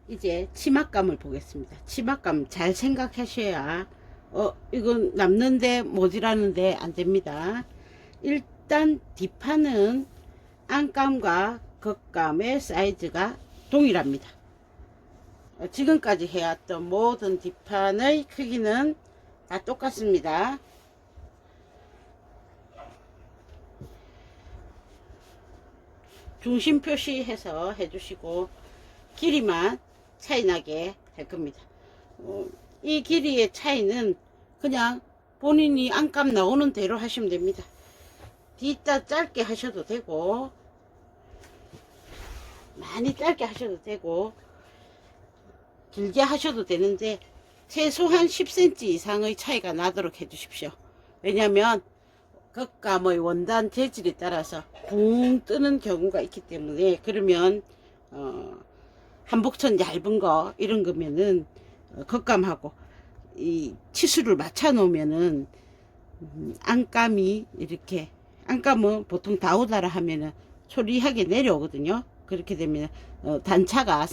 이제 치맛감을 보겠습니다. 치맛감 잘 생각하셔야 이건 남는데 모자라는데 안됩니다. 일단 뒷판은 안감과 겉감의 사이즈가 동일합니다. 지금까지 해왔던 모든 뒷판의 크기는 다 똑같습니다. 중심 표시해서 해주시고 길이만 차이 나게 할 겁니다. 이 길이의 차이는 그냥 본인이 안감 나오는 대로 하시면 됩니다. 뒤따 짧게 하셔도 되고 많이 짧게 하셔도 되고 길게 하셔도 되는데 최소한 10cm 이상의 차이가 나도록 해 주십시오. 왜냐하면 겉감의 원단 재질에 따라서 붕 뜨는 경우가 있기 때문에, 그러면 한복천 얇은 거 이런 거면은 겉감하고 이 치수를 맞춰 놓으면은 안감이 이렇게, 안감은 보통 다우다라 하면은 초리하게 내려오거든요. 그렇게 되면 단차가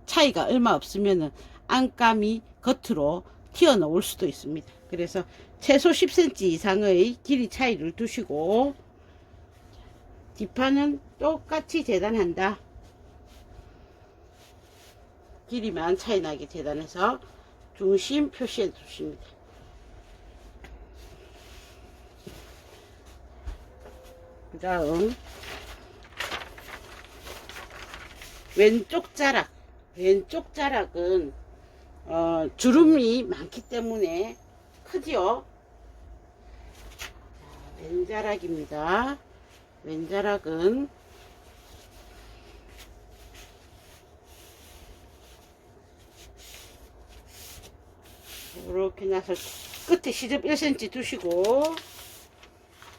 차이가 얼마 없으면은 안감이 겉으로 튀어나올 수도 있습니다. 그래서 최소 10cm 이상의 길이 차이를 두시고 뒷판은 똑같이 재단한다. 길이만 차이 나게 재단해서 중심 표시해 주십니다. 그 다음 왼쪽 자락은 주름이 많기 때문에 크지요. 왼자락입니다. 왼자락은 이렇게 나서 끝에 시접 1cm 두시고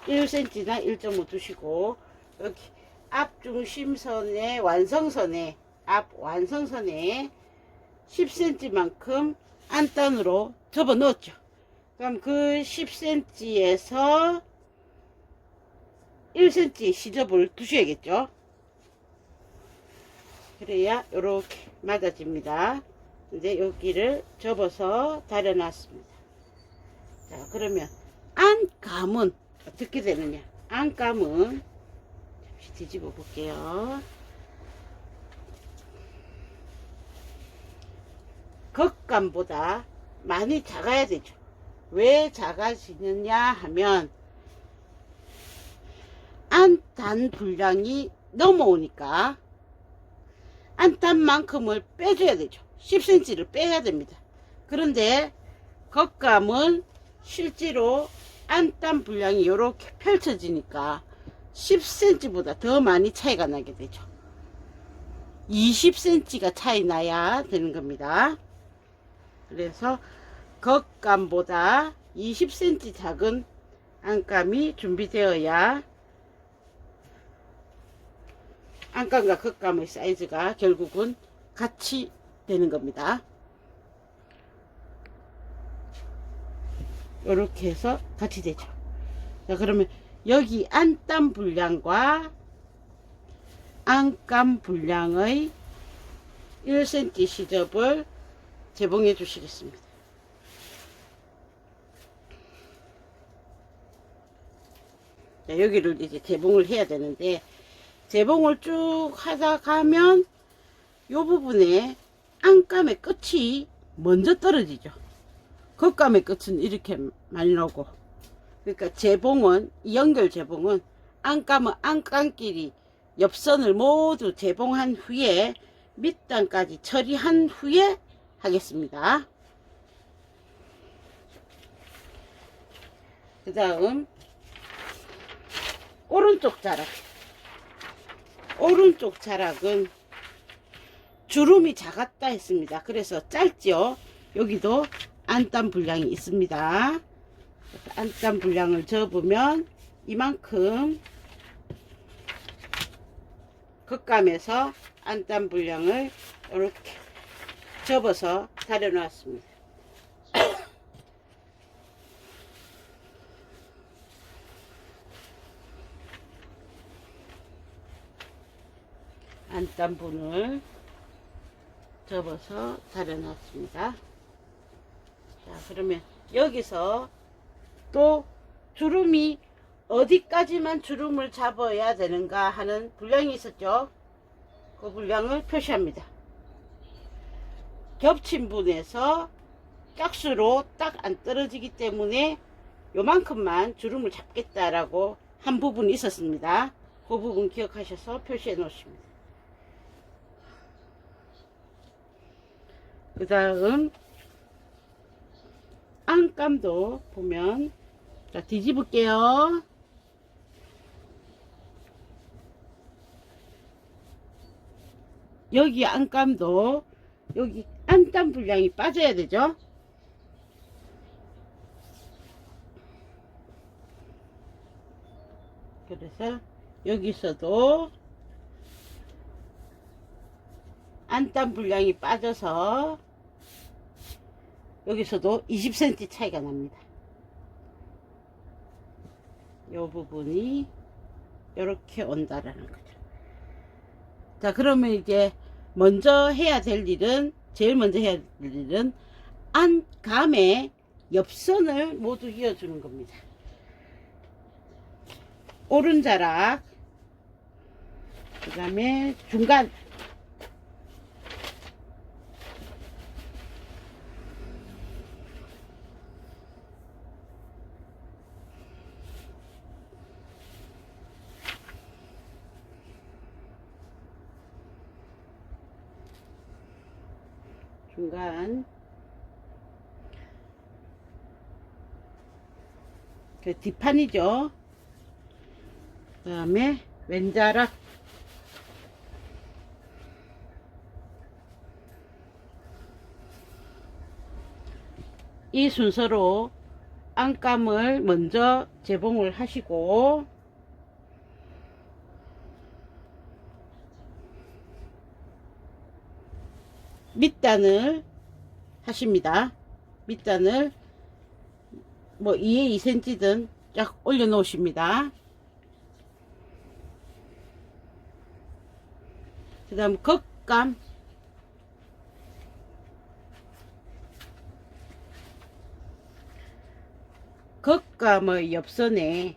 1cm나 1.5 두시고 여기 앞 중심선의 완성선에, 앞 완성선에 10cm만큼 안단으로 접어 넣었죠. 그럼 그 10cm에서 1cm 시접을 두셔야겠죠. 그래야 이렇게 맞아집니다. 이제 여기를 접어서 다려놨습니다. 자, 그러면 안감은 어떻게 되느냐? 안감은 잠시 뒤집어 볼게요. 겉감보다 많이 작아야 되죠. 왜 작아지느냐 하면 안단 분량이 넘어오니까 안단만큼을 빼줘야 되죠. 10cm를 빼야 됩니다. 그런데 겉감은 실제로 안단 분량이 이렇게 펼쳐지니까 10cm보다 더 많이 차이가 나게 되죠. 20cm가 차이 나야 되는 겁니다. 그래서 겉감보다 20cm 작은 안감이 준비되어야 안감과 겉감의 사이즈가 결국은 같이 되는 겁니다. 이렇게 해서 같이 되죠. 자, 그러면 여기 안단 분량과 안감 분량의 1cm 시접을 재봉해 주시겠습니다. 자, 여기를 이제 재봉을 해야 되는데, 재봉을 쭉 하다 가면 요 부분에 안감의 끝이 먼저 떨어지죠. 겉감의 끝은 이렇게 많이 나오고, 그러니까 재봉은, 연결 재봉은 안감은 안감끼리 옆선을 모두 재봉한 후에 밑단까지 처리한 후에 하겠습니다. 그 다음 오른쪽 자락은 주름이 작았다 했습니다. 그래서 짧죠. 여기도 안단 분량이 있습니다. 안단 분량을 접으면 이만큼, 겉감에서 안단 분량을 이렇게 접어서 다려 놨습니다. 안단분을 접어서 다려놨습니다. 자, 그러면 여기서 또 주름이 어디까지만 주름을 잡아야 되는가 하는 분량이 있었죠. 그 분량을 표시합니다. 겹친 분에서 짝수로 딱 안 떨어지기 때문에 요만큼만 주름을 잡겠다라고 한 부분이 있었습니다. 그 부분 기억하셔서 표시해 놓으십니다. 그 다음 안감도 보면, 자, 뒤집을게요. 여기 안감도 여기 안땀 분량이 빠져야 되죠. 그래서 여기서도 안땀 분량이 빠져서 여기서도 20cm 차이가 납니다. 이 부분이 이렇게 온다라는 거죠. 자, 그러면 이제 먼저 해야 될 일은, 제일 먼저 해야 될 일은 안감의 옆선을 모두 이어주는 겁니다. 오른자락, 그 다음에 중간, 중간, 그 뒷판이죠. 그 다음에 왼자락, 이 순서로 안감을 먼저 재봉을 하시고, 밑단을 하십니다. 밑단을 뭐 2에 2cm든 쫙 올려 놓으십니다. 그 다음 겉감, 겉감의 옆선에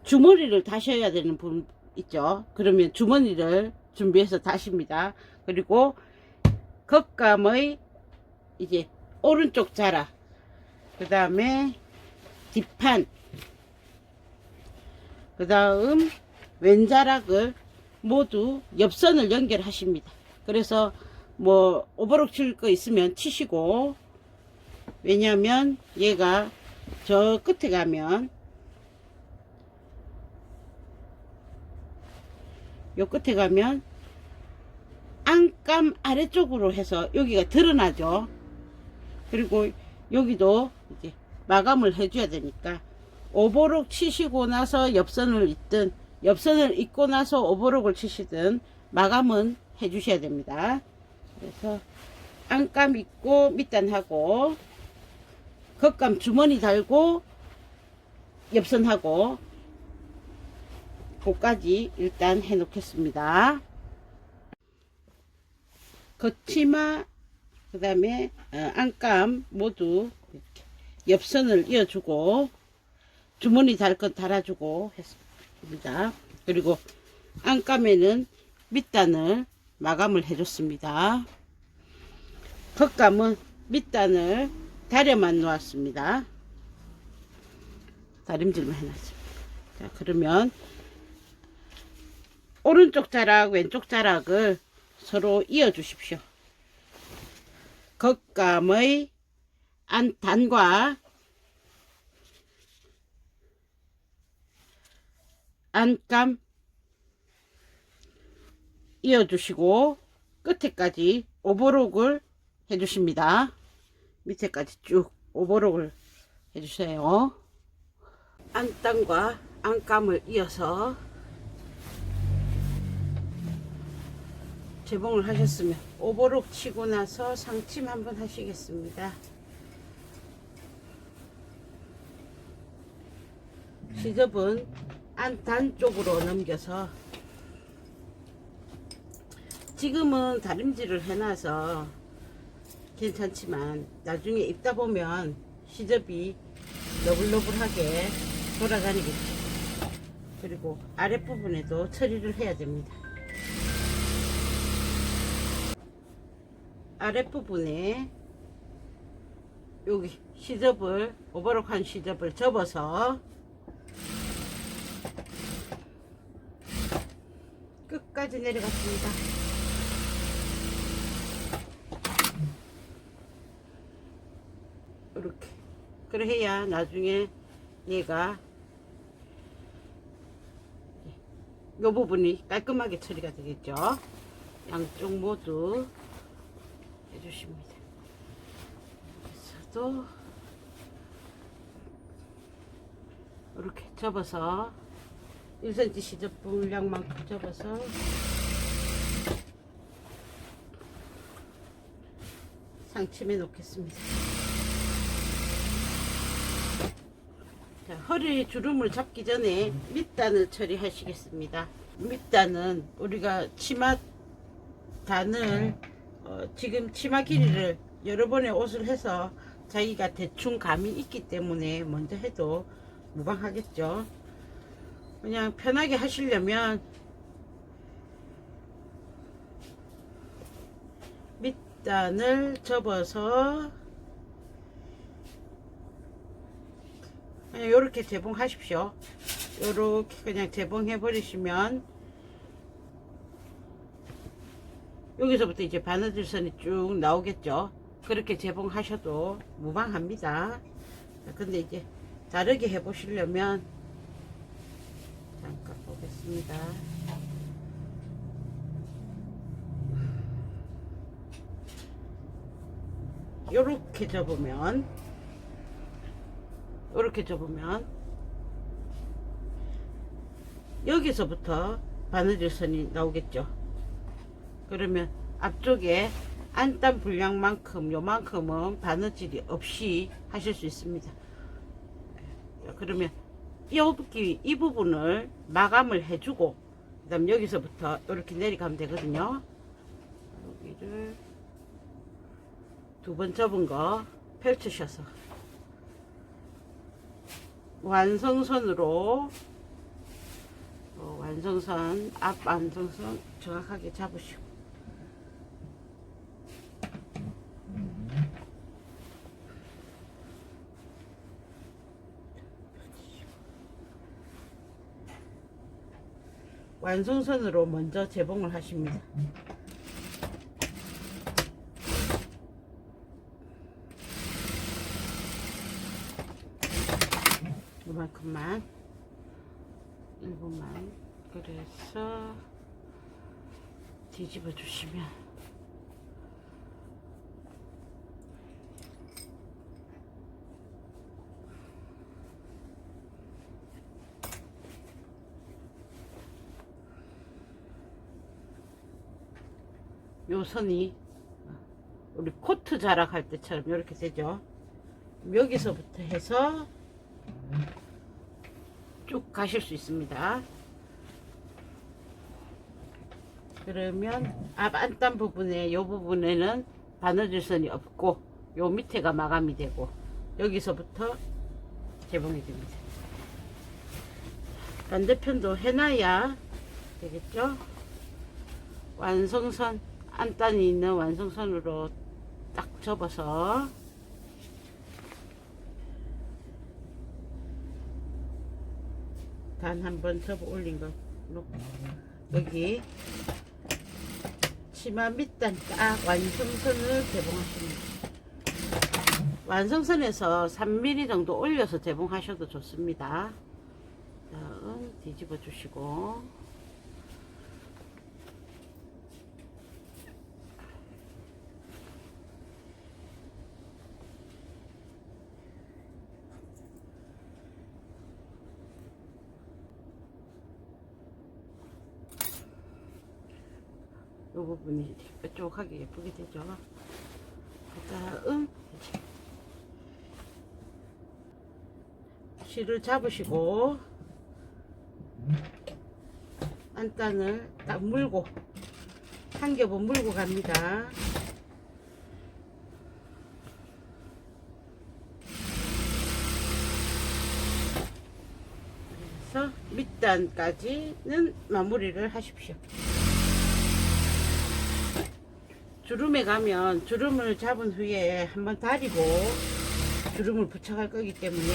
주머니를 다셔야 되는 분 있죠. 그러면 주머니를 준비해서 다십니다. 그리고 겉감의 이제 오른쪽 자락, 그 다음에 뒷판, 그 다음 왼자락을 모두 옆선을 연결하십니다. 그래서 뭐 오버록 칠 거 있으면 치시고, 왜냐면 얘가 저 끝에 가면, 요 끝에 가면 안감 아래쪽으로 해서 여기가 드러나죠. 그리고 여기도 이제 마감을 해줘야 되니까 오버록 치시고 나서 옆선을 잇든, 옆선을 잇고 나서 오버록을 치시든 마감은 해 주셔야 됩니다. 그래서 안감 잇고 밑단하고 겉감 주머니 달고 옆선하고 그까지 일단 해 놓겠습니다. 겉치마, 그 다음에 안감 모두 이렇게 옆선을 이어주고 주머니 달 것 달아주고 했습니다. 그리고 안감에는 밑단을 마감을 해줬습니다. 겉감은 밑단을 다려만 놓았습니다. 다림질만 해놨습니다. 자, 그러면 오른쪽 자락, 왼쪽 자락을 서로 이어 주십시오. 겉감의 단과 안감 이어 주시고 끝에까지 오버록을 해 주십니다. 밑에까지 쭉 오버록을 해 주세요. 안단과 안감을 이어서 재봉을 하셨으면 오버록 치고 나서 상침 한번 하시겠습니다. 시접은 안단 쪽으로 넘겨서 지금은 다림질을 해놔서 괜찮지만 나중에 입다 보면 시접이 너블너블하게 돌아다니겠죠. 그리고 아랫부분에도 처리를 해야 됩니다. 아랫부분에 여기 시접을, 오버록한 시접을 접어서 끝까지 내려갔습니다. 이렇게. 그래야 나중에 얘가 이 부분이 깔끔하게 처리가 되겠죠. 양쪽 모두 해주십니다. 여기서도 이렇게 접어서 1cm 시접 분량만큼 접어서 상침해 놓겠습니다. 자, 허리 주름을 잡기 전에 밑단을 처리하시겠습니다. 밑단은 우리가 치마 단을 지금 치마 길이를 여러 번의 옷을 해서 자기가 대충 감이 있기 때문에 먼저 해도 무방하겠죠. 그냥 편하게 하시려면 밑단을 접어서 그냥 요렇게 재봉하십시오. 요렇게 그냥 재봉해 버리시면 여기서부터 이제 바느질선이 쭉 나오겠죠. 그렇게 재봉하셔도 무방합니다. 근데 이제 다르게 해 보시려면 잠깐 보겠습니다. 요렇게 접으면 여기서부터 바느질선이 나오겠죠. 그러면 앞쪽에 안단 분량만큼 요만큼은 바느질이 없이 하실 수 있습니다. 그러면 이 부분을 마감을 해주고 그 다음 여기서부터 이렇게 내려가면 되거든요. 여기를 2번 접은 거 펼치셔서 완성선으로 완성선, 앞 완성선 정확하게 잡으시고 완성선으로 먼저 재봉을 하십니다. 이만큼만 1분만 그래서 뒤집어 주시면 요 선이 우리 코트 자락할 때처럼 이렇게 되죠. 여기서부터 해서 쭉 가실 수 있습니다. 그러면 앞 안단 부분에 요 부분에는 바느질선이 없고 요 밑에가 마감이 되고 여기서부터 재봉이 됩니다. 반대편도 해놔야 되겠죠. 완성선 안단이 있는 완성선으로 딱 접어서 단 한 번 접어 올린 거 놓고 여기 치마 밑단 딱 완성선을 재봉하십니다. 완성선에서 3mm 정도 올려서 재봉하셔도 좋습니다. 다음 뒤집어 주시고 이 부분이 뾰족하게 예쁘게 되죠. 그 다음 실을 잡으시고 안단을 딱 물고 한 겹은 물고 갑니다. 그래서 밑단까지는 마무리를 하십시오. 주름에 가면 주름을 잡은 후에 한번 다리고 주름을 붙여갈 거기 때문에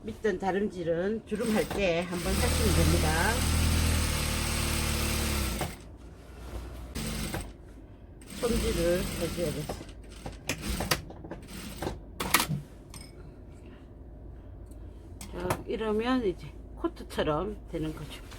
밑단 다림질은 주름할 때 한번 하시면 됩니다. 손질을 해줘야겠어요. 자, 이러면 이제 코트처럼 되는 거죠.